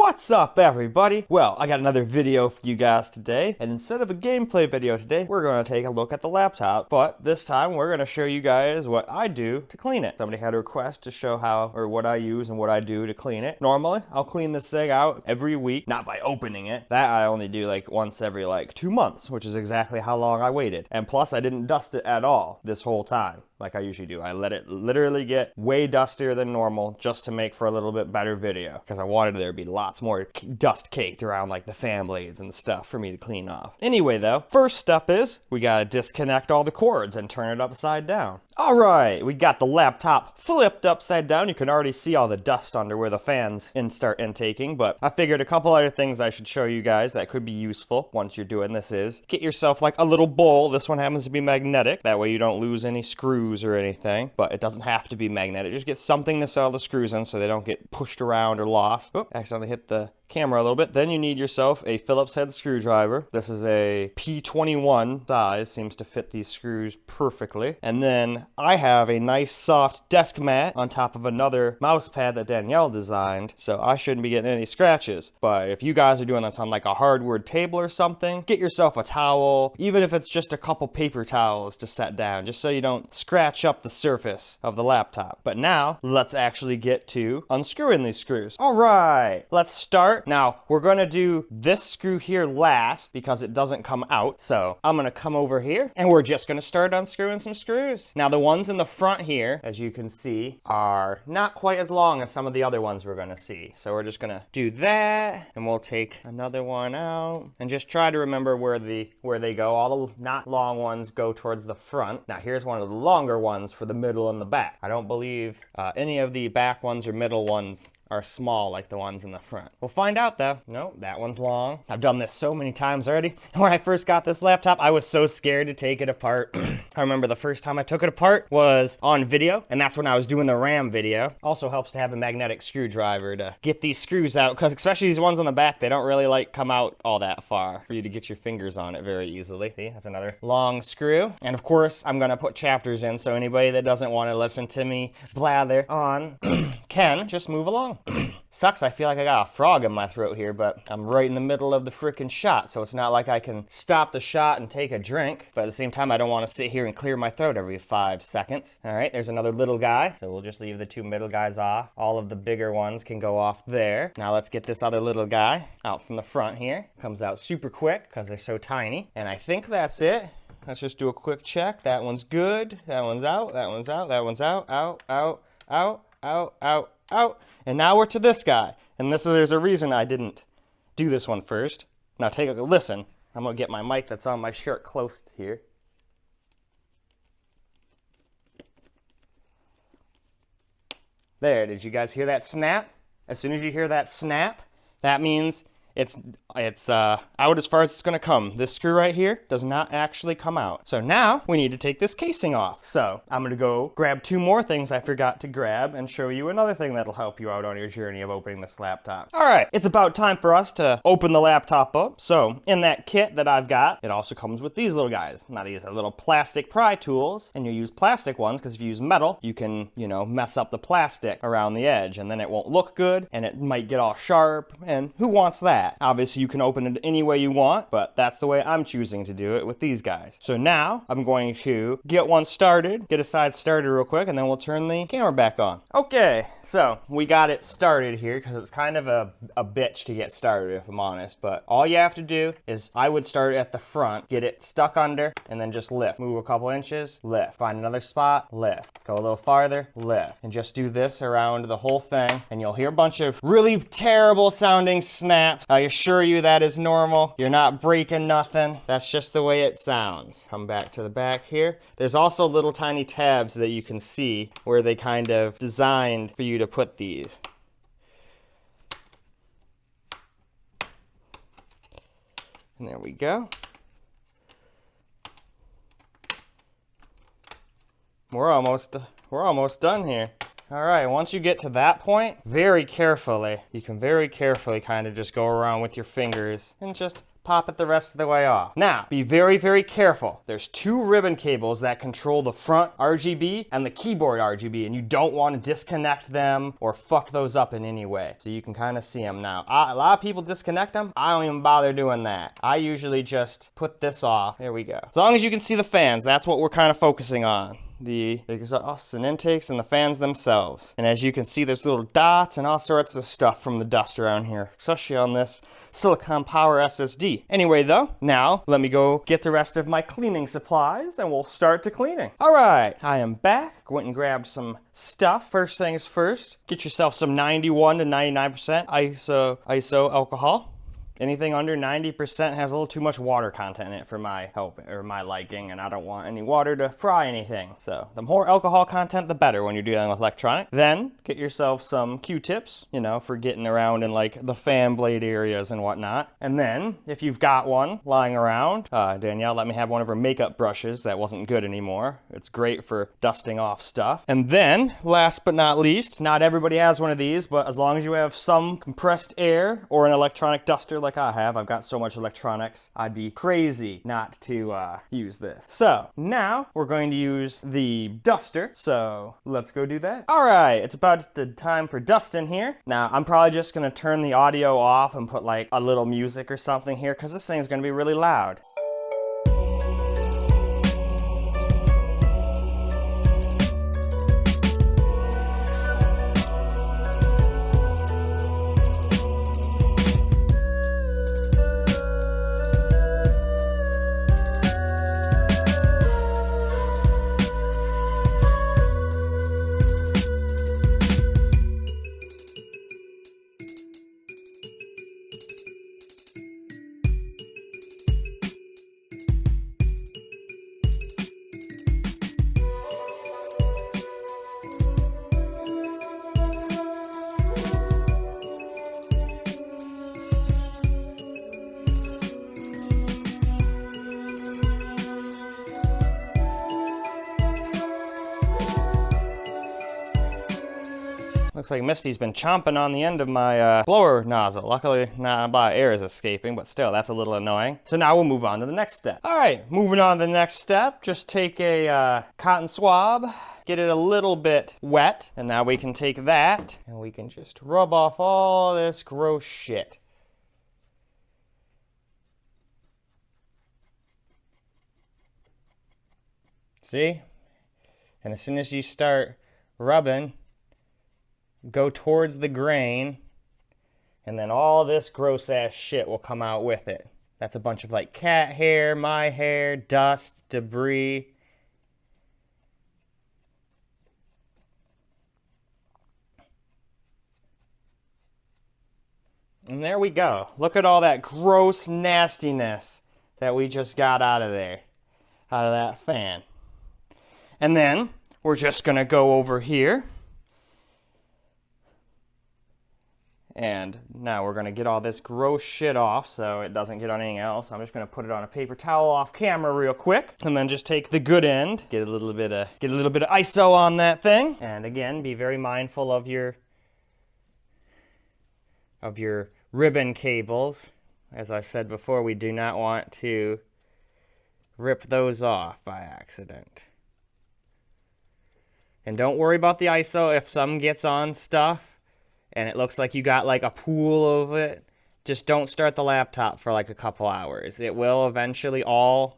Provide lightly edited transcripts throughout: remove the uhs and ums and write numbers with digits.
What's up, everybody? Well, I got another video for you guys today, and instead of a gameplay video today, we're going to take a look at the laptop, but this time we're going to show you guys what I do to clean it. Somebody had a request to show how, or what I use and what I do to clean it. Normally, I'll clean this thing out every week, not by opening it. That I only do like once every 2 months, which is exactly how long I waited. And plus, I didn't dust it at all this whole time, like I usually do. I let it literally get way dustier than normal just to make for a little bit better video, because I wanted there to be lots more dust caked around like the fan blades and stuff for me to clean off. Anyway though, first step is we gotta disconnect all the cords and turn it upside down. All right, we got the laptop flipped upside down. You can already see all the dust under where the fans start intaking, but I figured a couple other things I should show you guys that could be useful once you're doing this is get yourself like a little bowl. This one happens to be magnetic. That way you don't lose any screws or anything, but it doesn't have to be magnetic. Just get something to set all the screws in so they don't get pushed around or lost. Oh, accidentally hit the camera a little bit. Then you need yourself a Phillips head screwdriver. This is a P21 size, seems to fit these screws perfectly. And then I have a nice soft desk mat on top of another mouse pad that Danielle designed, so I shouldn't be getting any scratches. But if you guys are doing this on like a hardwood table or something, get yourself a towel, even if it's just a couple paper towels to set down, just so you don't scratch up the surface of the laptop. But now let's actually get to unscrewing these screws. All right, let's start. Now, we're gonna do this screw here last because it doesn't come out. So I'm gonna come over here and we're just gonna start unscrewing some screws. Now, the ones in the front here, as you can see, are not quite as long as some of the other ones we're gonna see. So we're just gonna do that and we'll take another one out and just try to remember where they go. All the not long ones go towards the front. Now, here's one of the longer ones for the middle and the back. I don't believe any of the back ones or middle ones are small like the ones in the front. We'll find out though. No, that one's long. I've done this so many times already. When I first got this laptop, I was so scared to take it apart. I remember the first time I took it apart was on video, and that's when I was doing the RAM video. Also helps to have a magnetic screwdriver to get these screws out, because especially these ones on the back, they don't really come out all that far for you to get your fingers on it very easily. See, that's another long screw. And of course, I'm gonna put chapters in, so anybody that doesn't want to listen to me blather on can just move along. Sucks, I feel like I got a frog in my throat here, but I'm right in the middle of the frickin' shot, so it's not like I can stop the shot and take a drink, but at the same time, I don't want to sit here and clear my throat every 5 seconds. All right, there's another little guy, so we'll just leave the 2 middle guys off. All of the bigger ones can go off there. Now let's get this other little guy out from the front here. Comes out super quick because they're so tiny, and I think that's it. Let's just do a quick check. That one's good. That one's out. That one's out. That one's out. Out, out, out, out, out, out. And now we're to this guy. And there's a reason I didn't do this one first. Now take a listen. I'm gonna get my mic that's on my shirt close here. There, did you guys hear that snap? As soon as you hear that snap, that means it's out as far as it's gonna come. This screw right here does not actually come out. So now we need to take this casing off. So I'm gonna go grab 2 more things I forgot to grab and show you another thing that'll help you out on your journey of opening this laptop. All right, it's about time for us to open the laptop up. So in that kit that I've got, it also comes with these little guys. Now these are little plastic pry tools, and you use plastic ones because if you use metal, you can, mess up the plastic around the edge and then it won't look good and it might get all sharp, and who wants that? Obviously, you can open it any way you want, but that's the way I'm choosing to do it with these guys. So now I'm going to get one started, get a side started real quick, and then we'll turn the camera back on. Okay, so we got it started here because it's kind of a bitch to get started, if I'm honest, but all you have to do is I would start at the front, get it stuck under, and then just lift. Move a couple inches, lift. Find another spot, lift. Go a little farther, lift. And just do this around the whole thing, and you'll hear a bunch of really terrible sounding snaps. I assure you that is normal. You're not breaking nothing. That's just the way it sounds. Come back to the back here. There's also little tiny tabs that you can see where they kind of designed for you to put these. And there we go. We're almost done here. All right, once you get to that point, very carefully, you can very carefully kind of just go around with your fingers and just pop it the rest of the way off. Now, be very, very careful. There's two ribbon cables that control the front RGB and the keyboard RGB, and you don't want to disconnect them or fuck those up in any way. So you can kind of see them now. A lot of people disconnect them. I don't even bother doing that. I usually just put this off. There we go. As long as you can see the fans, that's what we're kind of focusing on. The exhausts and intakes and the fans themselves. And as you can see, there's little dots and all sorts of stuff from the dust around here, especially on this silicon power SSD. Anyway though, now let me go get the rest of my cleaning supplies and we'll start the cleaning. All right, I am back. Went and grabbed some stuff. First things first, get yourself some 91 to 99% ISO alcohol. Anything under 90% has a little too much water content in it for my my liking, and I don't want any water to fry anything. So the more alcohol content, the better when you're dealing with electronic. Then get yourself some Q-tips, you know, for getting around in like the fan blade areas and whatnot. And then if you've got one lying around, Danielle let me have one of her makeup brushes that wasn't good anymore. It's great for dusting off stuff. And then last but not least, not everybody has one of these, but as long as you have some compressed air or an electronic duster like I have, I've got so much electronics, I'd be crazy not to use this. So now we're going to use the duster, so let's go do that. All right, it's about the time for dusting here. Now I'm probably just gonna turn the audio off and put like a little music or something here because this thing's gonna be really loud. Looks like Misty's been chomping on the end of my blower nozzle. Luckily, not a lot of air is escaping, but still, that's a little annoying. So now we'll move on to the next step. All right, moving on to the next step. Just take a cotton swab, get it a little bit wet, and now we can take that and we can just rub off all this gross shit. See? And as soon as you start rubbing, go towards the grain, and then all this gross ass shit will come out with it. That's a bunch of like cat hair, my hair, dust, debris. And there we go. Look at all that gross nastiness that we just got out of there, out of that fan. And then we're just gonna go over here. And now we're gonna get all this gross shit off so it doesn't get on anything else. I'm just gonna put it on a paper towel off camera real quick, and then just take the good end, get a little bit of ISO on that thing. And again, be very mindful of your ribbon cables. As I've said before, we do not want to rip those off by accident. And don't worry about the ISO if some gets on stuff and it looks like you got like a pool of it. Just don't start the laptop for like a couple hours. It will eventually all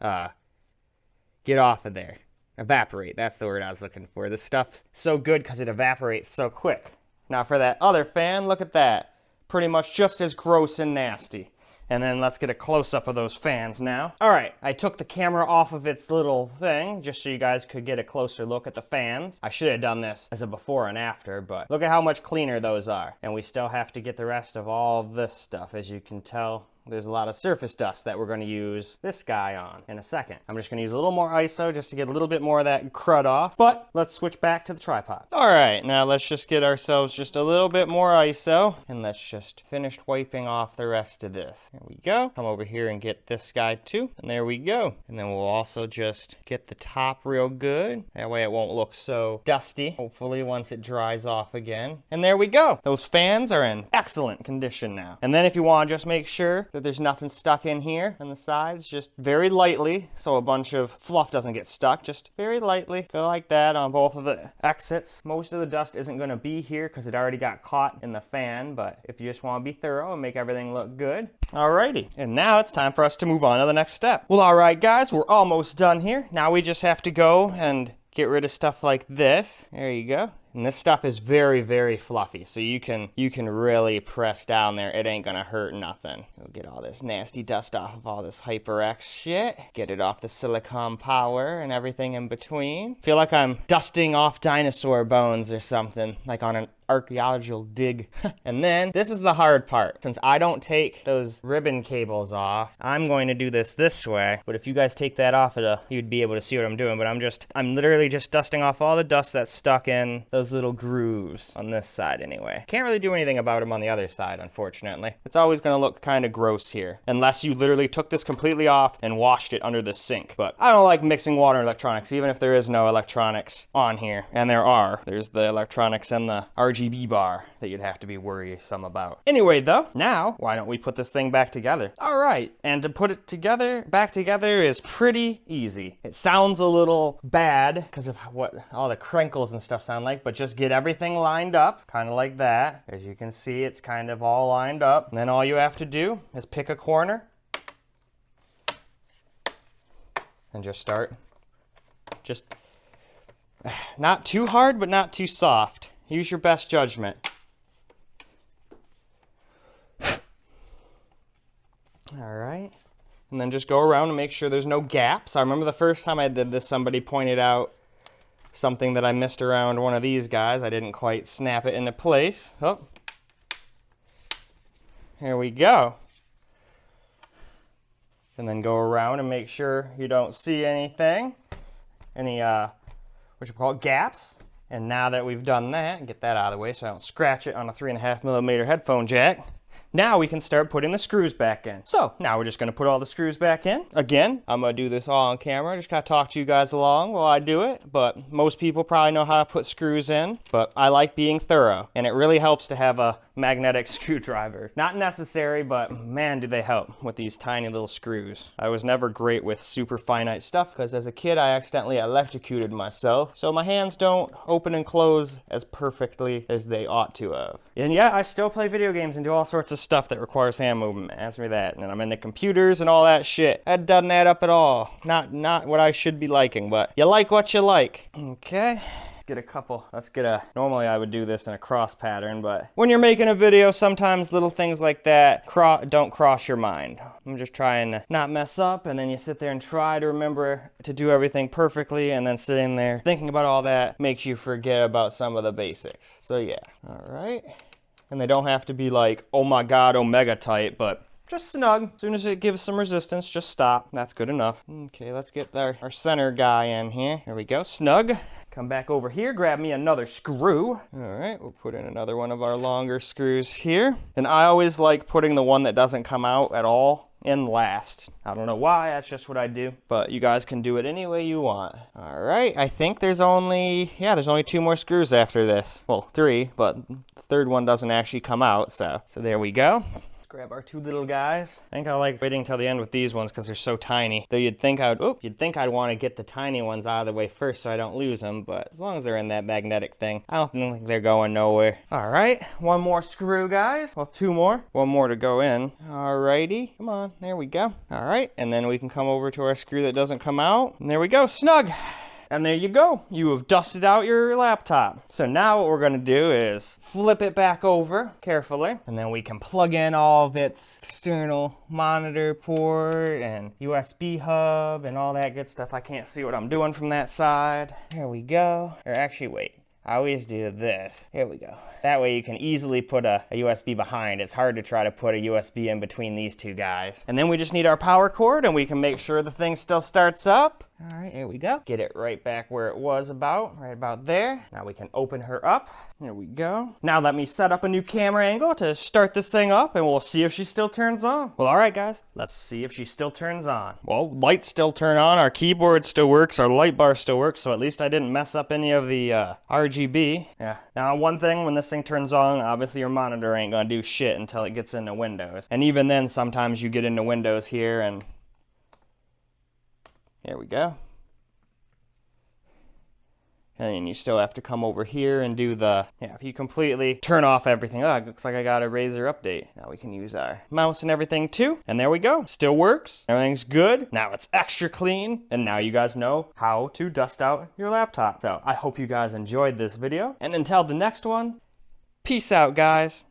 get off of there. Evaporate, that's the word I was looking for. This stuff's so good because it evaporates so quick. Now for that other fan, look at that. Pretty much just as gross and nasty. And then let's get a close-up of those fans now. All right, I took the camera off of its little thing just so you guys could get a closer look at the fans. I should have done this as a before and after, but look at how much cleaner those are. And we still have to get the rest of all of this stuff. As you can tell, there's a lot of surface dust that we're going to use this guy on in a second. I'm just going to use a little more ISO just to get a little bit more of that crud off, but let's switch back to the tripod. All right, now let's just get ourselves just a little bit more ISO, and let's just finish wiping off the rest of this. There we go. Come over here and get this guy too, and there we go. And then we'll also just get the top real good. That way it won't look so dusty, hopefully once it dries off again. And there we go. Those fans are in excellent condition now. And then if you want to just make sure that there's nothing stuck in here on the sides, just very lightly, so a bunch of fluff doesn't get stuck, just very lightly go like that on both of the exits. Most of the dust isn't going to be here because it already got caught in the fan, but if you just want to be thorough and make everything look good. Alrighty, and now it's time for us to move on to the next step. Well, alright guys, we're almost done here. Now we just have to go and get rid of stuff like this. There you go. And this stuff is very, very fluffy, so you can really press down there. It ain't gonna hurt nothing. You'll get all this nasty dust off of all this HyperX shit. Get it off the silicone power and everything in between. Feel like I'm dusting off dinosaur bones or something, like on an archaeological dig. And then this is the hard part. Since I don't take those ribbon cables off, I'm going to do this way. But if you guys take that off, you'd be able to see what I'm doing. But I'm literally just dusting off all the dust that's stuck in those little grooves on this side anyway. Can't really do anything about them on the other side, unfortunately. It's always going to look kind of gross here, unless you literally took this completely off and washed it under the sink. But I don't like mixing water and electronics, even if there is no electronics on here. And there's the electronics and the RGB bar that you'd have to be worrisome about. Anyway though, now why don't we put this thing back together? All right, and to put it back together is pretty easy. It sounds a little bad because of what all the crinkles and stuff sound like, but just get everything lined up, kind of like that. As you can see, it's kind of all lined up. And then all you have to do is pick a corner and just start. Just not too hard, but not too soft. Use your best judgment. All right. And then just go around and make sure there's no gaps. I remember the first time I did this, somebody pointed out something that I missed around one of these guys. I didn't quite snap it into place. Oh. Here we go. And then go around and make sure you don't see anything. Any, gaps. And now that we've done that, get that out of the way so I don't scratch it on a 3.5mm headphone jack. Now we can start putting the screws back in. So now we're just gonna put all the screws back in. Again, I'm gonna do this all on camera. Just gotta talk to you guys along while I do it. But most people probably know how to put screws in, but I like being thorough. And it really helps to have a magnetic screwdriver. Not necessary, but man, do they help with these tiny little screws. I was never great with super finite stuff because as a kid, I accidentally electrocuted myself. So my hands don't open and close as perfectly as they ought to have. And yeah, I still play video games and do all sorts of stuff that requires hand movement. Ask me that. And I'm into computers and all that shit. That doesn't add up at all. Not what I should be liking, but you like what you like. Okay. Get a couple. Normally I would do this in a cross pattern, but when you're making a video, sometimes little things like that don't cross your mind. I'm just trying to not mess up, and then you sit there and try to remember to do everything perfectly, and then sitting there thinking about all that makes you forget about some of the basics. So yeah. All right. And they don't have to be like, oh my God, omega tight, but just snug. As soon as it gives some resistance, just stop. That's good enough. Okay, let's get our center guy in here. There we go, snug. Come back over here, grab me another screw. All right, we'll put in another one of our longer screws here. And I always like putting the one that doesn't come out at all in last. I don't know why, that's just what I do. But you guys can do it any way you want. All right, I think there's only 2 more screws after this. Well, 3, but the third one doesn't actually come out, so there we go. Grab our 2 little guys. I think I like waiting until the end with these ones because they're so tiny. Though you'd think I'd want to get the tiny ones out of the way first so I don't lose them, but as long as they're in that magnetic thing, I don't think they're going nowhere. All right, 1 more screw, guys. Well, 2 more. 1 more to go in. All righty, come on, there we go. All right, and then we can come over to our screw that doesn't come out, and there we go, snug. And there you go. You have dusted out your laptop. So now what we're going to do is flip it back over carefully. And then we can plug in all of its external monitor port and USB hub and all that good stuff. I can't see what I'm doing from that side. There we go. Or actually, wait. I always do this. Here we go. That way you can easily put a USB behind. It's hard to try to put a USB in between these two guys. And then we just need our power cord, and we can make sure the thing still starts up. All right, here we go. Get it right back where it was right about there. Now we can open her up. There we go. Now let me set up a new camera angle to start this thing up, and we'll see if she still turns on. Well, all right, guys, let's see if she still turns on. Well, lights still turn on, our keyboard still works, our light bar still works, so at least I didn't mess up any of the RGB. Yeah. Now, one thing, when this thing turns on, obviously your monitor ain't gonna do shit until it gets into Windows. And even then, sometimes you get into Windows here, and here we go. And then you still have to come over here and do the, if you completely turn off everything, oh, it looks like I got a Razer update. Now we can use our mouse and everything too. And there we go, still works, everything's good. Now it's extra clean, and now you guys know how to dust out your laptop. So I hope you guys enjoyed this video, and until the next one, peace out, guys.